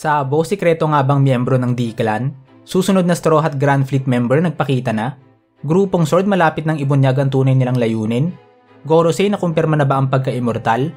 Sabo, sikreto nga bang miyembro ng D-Clan? Susunod na Straw Hat Grand Fleet member nagpakita na? Grupong Sword malapit ng ibunyag ang tunay nilang layunin? Gorosei na kumpirma na ba ang pagka-immortal?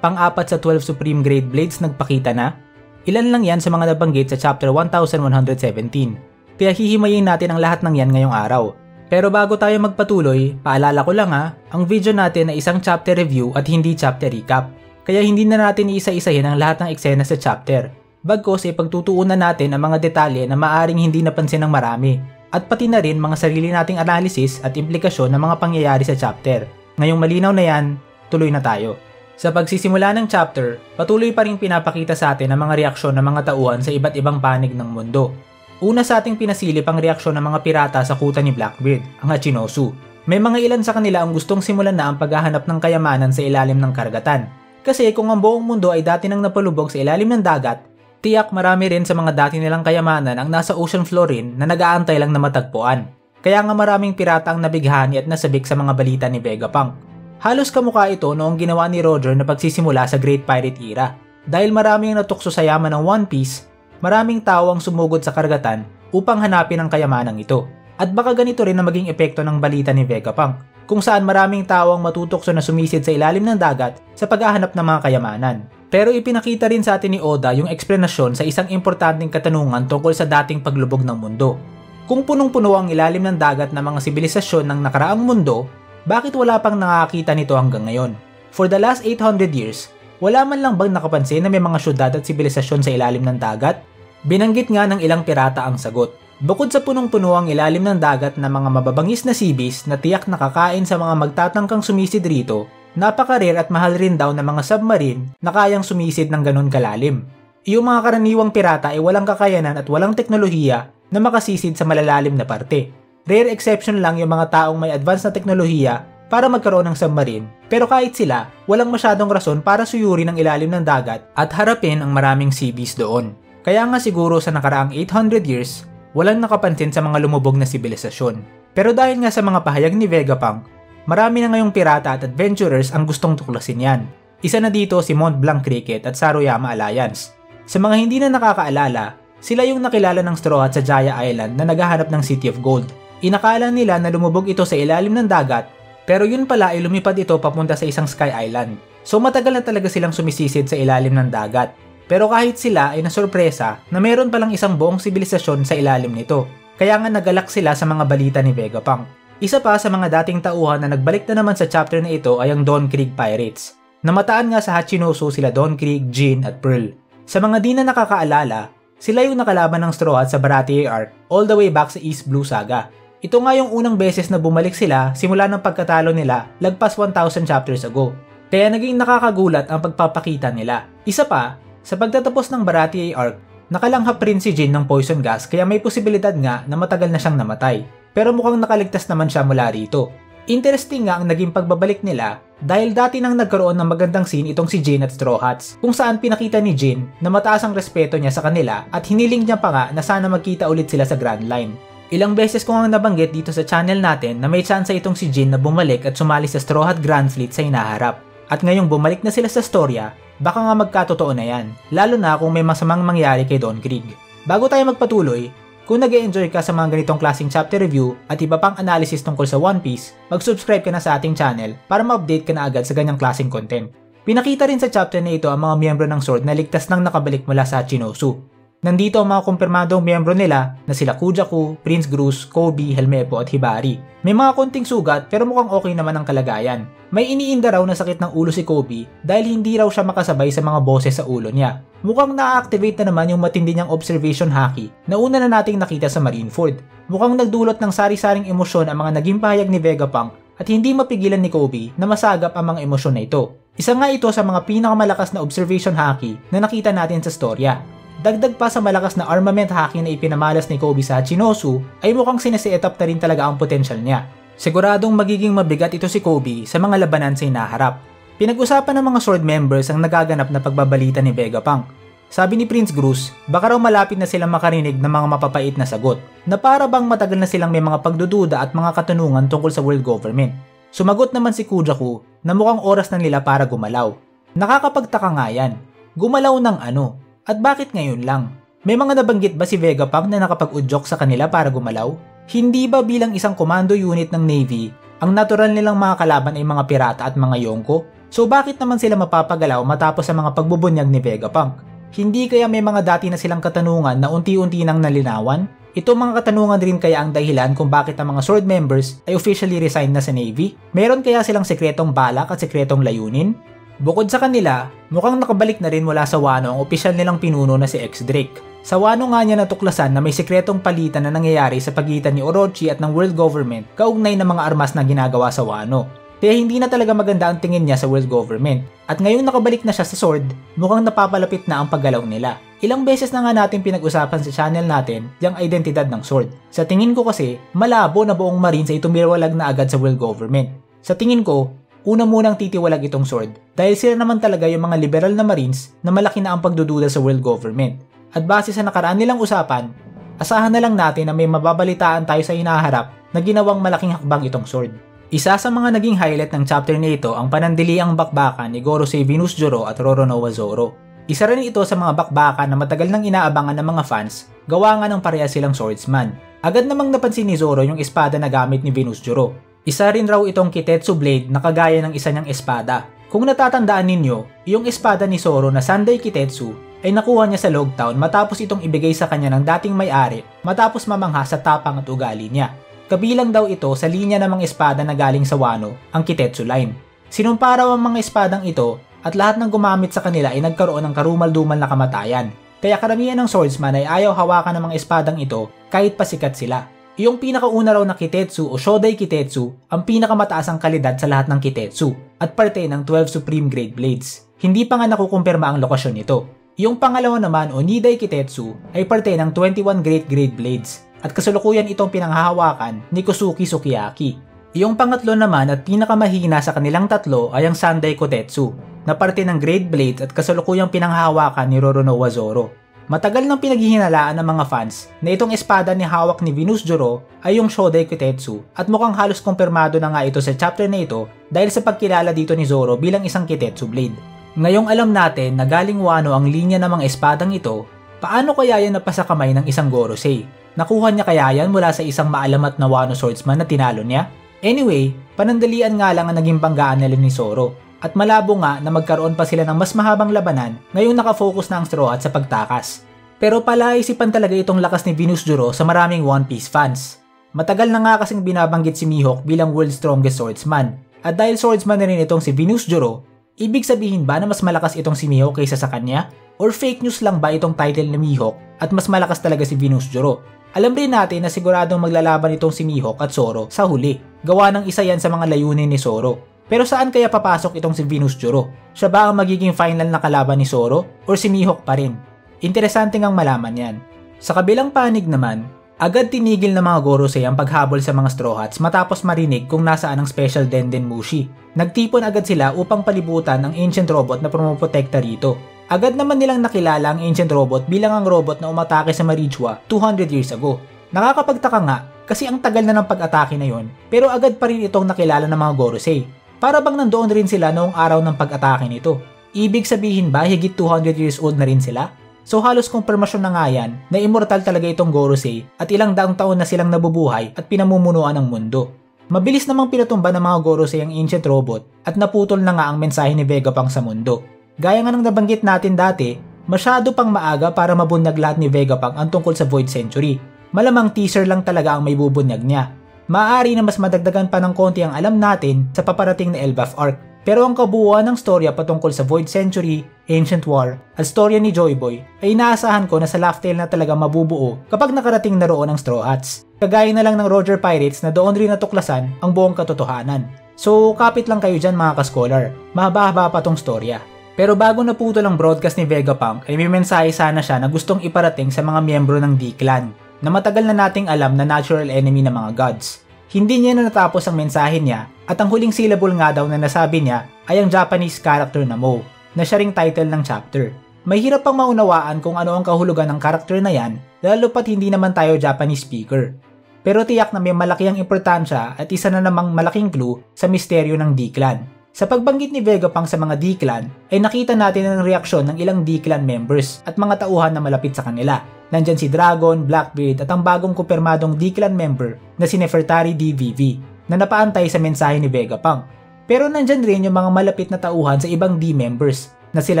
Pang-apat sa 12 Supreme Grade Blades nagpakita na? Ilan lang yan sa mga nabanggit sa chapter 1117. Kaya hihimayin natin ang lahat ng yan ngayong araw. Pero bago tayo magpatuloy, paalala ko lang ang video natin ay isang chapter review at hindi chapter recap. Kaya hindi na natin iisa-isahin ang lahat ng eksena sa chapter. Bagkos ay pagtutuunan natin ang mga detalye na maaring hindi napansin ng marami. At pati na rin mga sarili nating analysis at implikasyon ng mga pangyayari sa chapter. Ngayong malinaw na yan, tuloy na tayo. Sa pagsisimula ng chapter, patuloy pa rin pinapakita sa atin ang mga reaksyon ng mga tauhan sa iba't ibang panig ng mundo. Una sa ating pinasilip ang reaksyon ng mga pirata sa kuta ni Blackbeard, ang Hachinosu. May mga ilan sa kanila ang gustong simulan na ang paghahanap ng kayamanan sa ilalim ng karagatan. Kasi kung ang buong mundo ay dati nang napalubog sa ilalim ng dagat, tiyak marami rin sa mga dati nilang kayamanan ang nasa ocean floor rin na nag-aantay lang na matagpuan. Kaya nga maraming pirata ang nabighani at nasabik sa mga balita ni Vegapunk. Halos kamukha ito noong ginawa ni Roger na pagsisimula sa Great Pirate Era. Dahil maraming natukso sa yaman ng One Piece, maraming tao ang sumugod sa karagatan upang hanapin ang kayamanang ito. At baka ganito rin na maging epekto ng balita ni Vegapunk, kung saan maraming tao ang matutokso na sumisid sa ilalim ng dagat sa paghahanap ng mga kayamanan. Pero ipinakita rin sa atin ni Oda yung eksplanasyon sa isang importanteng katanungan tungkol sa dating paglubog ng mundo. Kung punong-puno ang ilalim ng dagat ng mga sibilisasyon ng nakaraang mundo, bakit wala pang nakakita nito hanggang ngayon? For the last 800 years, wala man lang bang nakapansin na may mga syudad at sibilisasyon sa ilalim ng dagat? Binanggit nga ng ilang pirata ang sagot. Bukod sa punong-puno ang ilalim ng dagat ng mga mababangis na seabeast na tiyak nakakain sa mga magtatangkang sumisid rito, napaka-rare at mahal rin daw ng mga submarine na kayang sumisid ng ganun kalalim. Yung mga karaniwang pirata ay walang kakayanan at walang teknolohiya na makasisid sa malalalim na parte. Rare exception lang yung mga taong may advanced na teknolohiya para magkaroon ng submarine, pero kahit sila, walang masyadong rason para suyurin ang ilalim ng dagat at harapin ang maraming sea beast doon. Kaya nga siguro sa nakaraang 800 years, walang nakapansin sa mga lumubog na sibilisasyon. Pero dahil nga sa mga pahayag ni Vegapunk, marami na ngayong pirata at adventurers ang gustong tuklasin yan. Isa na dito si Mont Blanc Cricket at Saroyama Alliance. Sa mga hindi na nakakaalala, sila yung nakilala ng Straw Hat sa Jaya Island na naghahanap ng City of Gold. Inakala nila na lumubog ito sa ilalim ng dagat, pero yun pala ay lumipad ito papunta sa isang Sky Island. So matagal na talaga silang sumisisid sa ilalim ng dagat. Pero kahit sila ay nasurpresa na meron palang isang buong sibilisasyon sa ilalim nito. Kaya nga nagalak sila sa mga balita ni Vegapunk. Isa pa sa mga dating tauhan na nagbalik na naman sa chapter na ito ay ang Dawn Creek Pirates. Namataan nga sa Hachinosu sila Dawn Creek, Jin at Pearl. Sa mga di na nakakaalala, sila yung nakalaban ng Straw Hat sa Baratie Arc all the way back sa East Blue Saga. Ito nga yung unang beses na bumalik sila simula ng pagkatalo nila lagpas 1,000 chapters ago. Kaya naging nakakagulat ang pagpapakita nila. Isa pa, sa pagtatapos ng Baratie Arc, nakalanghap rin si Jin ng poison gas kaya may posibilidad nga na matagal na siyang namatay. Pero mukhang nakaligtas naman siya mula rito. Interesting nga ang naging pagbabalik nila dahil dati nang nagkaroon ng magandang scene itong si Jin at Straw Hats kung saan pinakita ni Jin na mataas ang respeto niya sa kanila at hiniling niya pa nga na sana magkita ulit sila sa Grand Line. Ilang beses ko nga nabanggit dito sa channel natin na may chance itong si Jin na bumalik at sumali sa Straw Hat Grand Fleet sa hinaharap. At ngayong bumalik na sila sa storya, baka nga magkatotoo na yan, lalo na kung may masamang mangyari kay Dawn Creek. Bago tayo magpatuloy, kung nag-e-enjoy ka sa mga ganitong klaseng chapter review at iba pang analysis tungkol sa One Piece, mag-subscribe ka na sa ating channel para ma-update ka na agad sa ganyang klaseng content. Pinakita rin sa chapter na ito ang mga miyembro ng Sword na ligtas nang nakabalik mula sa Hachinosu. Nandito ang mga kumpirmadong miyembro nila na sila Kujaku, Prince Grus, Koby, Helmepo at Hibari. May mga konting sugat pero mukhang okay naman ang kalagayan. May iniinda raw na sakit ng ulo si Koby dahil hindi raw siya makasabay sa mga boses sa ulo niya. Mukhang na-activate na naman yung matindi niyang observation haki na una na nating nakita sa Marineford. Mukhang nagdulot ng sari-saring emosyon ang mga naging pahayag ni Vegapunk at hindi mapigilan ni Koby na masagap ang mga emosyon na ito. Isa nga ito sa mga pinakamalakas na observation haki na nakita natin sa storya. Dagdag pa sa malakas na armament haki na ipinamalas ni Koby sa Hachinosu ay mukhang sinese-set up na rin talaga ang potential niya. Siguradong magiging mabigat ito si Koby sa mga labanan sa hinaharap. Pinag-usapan ng mga Sword members ang nagaganap na pagbabalita ni Vegapunk. Sabi ni Prince Grus, baka raw malapit na silang makarinig ng mga mapapait na sagot na para bang matagal na silang may mga pagdududa at mga katanungan tungkol sa world government. Sumagot naman si Kujaku na mukhang oras na nila para gumalaw. Nakakapagtaka nga yan. Gumalaw ng ano? At bakit ngayon lang? May mga nabanggit ba si Vegapunk na nakapag-udyok sa kanila para gumalaw? Hindi ba bilang isang commando unit ng Navy, ang natural nilang mga kalaban ay mga pirata at mga Yonko? So bakit naman sila mapapagalaw matapos sa mga pagbubunyag ni Vegapunk? Hindi kaya may mga dati na silang katanungan na unti-unti nang nalinawan? Ito mga katanungan rin kaya ang dahilan kung bakit ang mga Sword members ay officially resigned na sa Navy? Meron kaya silang sekretong balak at sekretong layunin? Bukod sa kanila, mukhang nakabalik na rin mula sa Wano ang opisyal nilang pinuno na si X-Drake. Sa Wano nga niya natuklasan na may sekretong palitan na nangyayari sa pagitan ni Orochi at ng world government kaugnay ng mga armas na ginagawa sa Wano. Kaya hindi na talaga maganda ang tingin niya sa world government. At ngayong nakabalik na siya sa Sword, mukhang napapalapit na ang paggalaw nila. Ilang beses na nga natin pinag-usapan sa channel natin yung identidad ng Sword. Sa tingin ko kasi, malabo na buong Marines ay tumiwalag na agad sa world government. Sa tingin ko, una munang titiwalag itong Sword dahil sila naman talaga yung mga liberal na Marines na malaki na ang pagdududa sa world government. At base sa nakaraan nilang usapan, asahan na lang natin na may mababalitaan tayo sa hinaharap na ginawang malaking hakbang itong Sword. Isa sa mga naging highlight ng chapter na ito ang panandaliang bakbakan ni Gorosei Venus-Zoro at Roronoa Zoro. Isa rin ito sa mga bakbakan na matagal nang inaabangan ng mga fans, gawa nga ng parehas silang swordsman. Agad namang napansin ni Zoro yung espada na gamit ni Venus-Zoro. Isa rin raw itong Kitetsu Blade na kagaya ng isa niyang espada. Kung natatandaan ninyo, yung espada ni Zoro na Sandai Kitetsu ay nakuha niya sa Log Town matapos itong ibigay sa kanya ng dating may-ari matapos mamangha sa tapang at ugali niya. Kabilang daw ito sa linya ng mga espada na galing sa Wano, ang Kitetsu line. Sinumpa raw ang mga espadang ito at lahat ng gumamit sa kanila ay nagkaroon ng karumal-dumal na kamatayan. Kaya karamihan ng swordsman ay ayaw hawakan ng mga espadang ito kahit pasikat sila. Yung pinakauna raw na Kitetsu o Shodai Kitetsu ang pinakamataas ang kalidad sa lahat ng Kitetsu at parte ng 12 Supreme Grade Blades. Hindi pa nga nakukumpirma ang lokasyon nito. Yung pangalawa naman o Nidai Kitetsu ay parte ng 21 Great Grade Blades at kasalukuyan itong pinanghahawakan ni Kosuke Sukiyaki. Yung pangatlo naman at pinakamahina sa kanilang tatlo ay ang Sandai Kotetsu na parte ng Great Blades at kasalukuyang pinanghahawakan ni Roronoa Zoro. Matagal nang pinaghihinalaan ng mga fans na itong espada ni hawak ni Venus-Zoro ay yung Shodai Kitetsu at mukhang halos kumpirmado na nga ito sa chapter na ito dahil sa pagkilala dito ni Zoro bilang isang Kitetsu Blade. Ngayong alam natin na galing Wano ang linya ng mga espadang ito, paano kaya yan napasa kamay ng isang Gorosei? Nakuha niya kaya yan mula sa isang maalamat na Wano swordsman na tinalo niya? Anyway, panandalian nga lang ang naging banggaan nila ni Zoro. At malabo nga na magkaroon pa sila ng mas mahabang labanan ngayong nakafocus na ang Straw Hat sa pagtakas. Pero palaisipan talaga itong lakas ni Venus-Zoro sa maraming One Piece fans. Matagal na nga kasing binabanggit si Mihawk bilang world's strongest swordsman. At dahil swordsman na rin itong si Venus-Zoro, ibig sabihin ba na mas malakas itong si Mihawk kaysa sa kanya? Or fake news lang ba itong title ni Mihawk at mas malakas talaga si Venus-Zoro? Alam rin natin na siguradong maglalaban itong si Mihawk at Zoro sa huli. Gawa ng isa yan sa mga layunin ni Zoro. Pero saan kaya papasok itong si Venus-Zoro? Siya ba ang magiging final na kalaban ni Zoro? Or si Mihawk pa rin? Interesante ngang malaman yan. Sa kabilang panig naman, agad tinigil ng mga Gorosei ang paghabol sa mga Straw Hats matapos marinig kung nasaan ang Special Denden Mushi. Nagtipon agad sila upang palibutan ang ancient robot na pumoprotekta rito. Agad naman nilang nakilala ang ancient robot bilang ang robot na umatake sa Marichua 200 years ago. Nakakapagtaka nga kasi ang tagal na ng pag-atake na yon, pero agad pa rin itong nakilala ng mga Gorosei. Para bang nandoon rin sila noong araw ng pag-atake nito. Ibig sabihin ba higit 200 years old na rin sila? So halos kumpirmasyon na nga yan na immortal talaga itong Gorosei at ilang daang taon na silang nabubuhay at pinamumunuan ng mundo. Mabilis namang pinatumba ng mga Gorosei ang ancient robot at naputol na nga ang mensahe ni Vegapunk sa mundo. Gaya nga ng nabanggit natin dati, masyado pang maaga para mabunyag lahat ni Vegapunk ang tungkol sa Void Century. Malamang teaser lang talaga ang may bubunyag niya. Maaari na mas madagdagan pa ng konti ang alam natin sa paparating na Elbaf arc. Pero ang kabuuan ng storya patungkol sa Void Century, Ancient War, at storya ni Joy Boy ay inaasahan ko na sa Laugh Tale na talaga mabubuo kapag nakarating na roon ang Straw Hats. Kagaya na lang ng Roger Pirates na doon rin natuklasan ang buong katotohanan. So kapit lang kayo dyan mga ka-scholar, mahaba-haba pa tong storya. Pero bago naputol ang broadcast ni Vegapunk ay may mensahe sana siya na gustong iparating sa mga miyembro ng D-Clan na matagal na nating alam na natural enemy ng mga gods. Hindi niya na natapos ang mensahe niya at ang huling syllable nga daw na nasabi niya ay ang Japanese character na Mo, na siya ring title ng chapter. Mahirap pang maunawaan kung ano ang kahulugan ng character na yan lalo pat hindi naman tayo Japanese speaker. Pero tiyak na may malaki ang importansya at isa na namang malaking clue sa misteryo ng D-Clan. Sa pagbanggit ni Vegapunk sa mga D-Clan, ay nakita natin ang reaksyon ng ilang D-Clan members at mga tauhan na malapit sa kanila. Nandyan si Dragon, Blackbeard at ang bagong kumpirmadong D-Clan member na si Nefertari DVV na napaantay sa mensahe ni Vegapunk. Pero nandyan rin yung mga malapit na tauhan sa ibang D-members na sila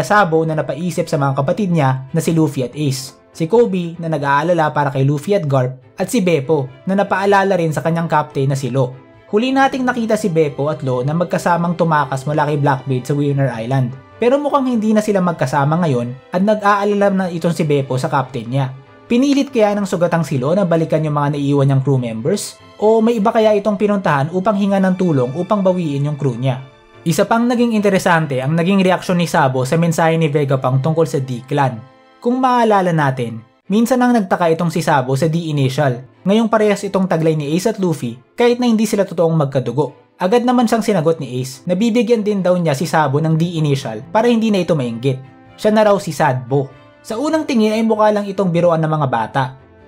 Sabo na napaisip sa mga kapatid niya na si Luffy at Ace, si Kobe na nag-aalala para kay Luffy at Garp, at si Beppo na napaalala rin sa kanyang captain na si Law. Huli nating nakita si Beppo at Law na magkasamang tumakas mula kay Blackbeard sa Winter Island. Pero mukhang hindi na sila magkasama ngayon at nag-aalala na itong si Beppo sa captain niya. Pinilit kaya ng sugatang si Law na balikan yung mga naiiwan niyang crew members? O may iba kaya itong pinuntahan upang hinga ng tulong upang bawiin yung crew niya? Isa pang naging interesante ang naging reaksyon ni Sabo sa mensahe ni Vegapunk tungkol sa D-Clan. Kung maalala natin, minsan nang nagtaka itong si Sabo sa D-Initial. Ngayong parehas itong taglay ni Ace at Luffy kahit na hindi sila totoong magkadugo. Agad naman siyang sinagot ni Ace na bibigyan din daw niya si Sabo ng D-Initial para hindi na ito mainggit. Siya na raw si Sadbo. Sa unang tingin ay mukha lang itong biruan ng mga bata.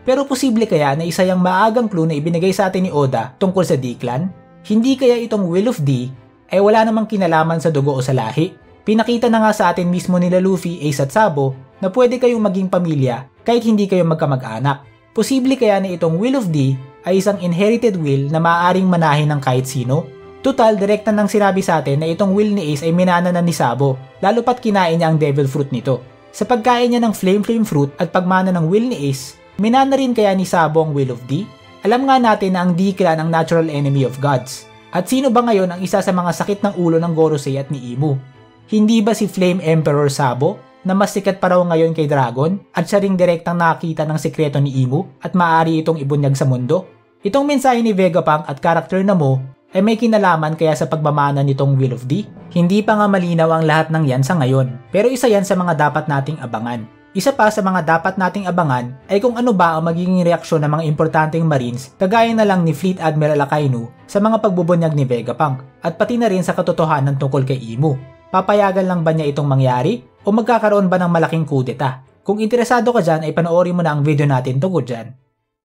Pero posible kaya na isa yung maagang clue na ibinigay sa atin ni Oda tungkol sa D-Clan? Hindi kaya itong Will of D ay wala namang kinalaman sa dugo o sa lahi? Pinakita na nga sa atin mismo nila Luffy, Ace at Sabo na pwede kayong maging pamilya kahit hindi kayo magkamag-anak. Posible kaya na itong Will of D ay isang inherited will na maaaring manahin ng kahit sino? Tutal, direkta nang sinabi sa atin na itong will ni Ace ay minana na ni Sabo, lalo pat kinain niya ang devil fruit nito. Sa pagkain niya ng flame fruit at pagmana ng will ni Ace, minana rin kaya ni Sabo ang Will of D? Alam nga natin na ang D-Clan ang natural enemy of gods. At sino ba ngayon ang isa sa mga sakit ng ulo ng Gorosei at ni Imu? Hindi ba si Flame Emperor Sabo na mas sikat pa raw ngayon kay Dragon at siya ring direktang nakakita ng sekreto ni Imu at maaari itong ibunyag sa mundo? Itong mensahe ni Vegapunk at karakter na Mo ay may kinalaman kaya sa pagmamana nitong Will of D? Hindi pa nga malinaw ang lahat ng yan sa ngayon, pero isa yan sa mga dapat nating abangan. Isa pa sa mga dapat nating abangan ay kung ano ba ang magiging reaksyon ng mga importanteng Marines kagaya na lang ni Fleet Admiral Akainu sa mga pagbubunyag ni Vegapunk at pati na rin sa katotohanan tungkol kay Imu. Papayagan lang ba niya itong mangyari o magkakaroon ba ng malaking kudeta? Kung interesado ka dyan ay panoorin mo na ang video natin tungkol dyan.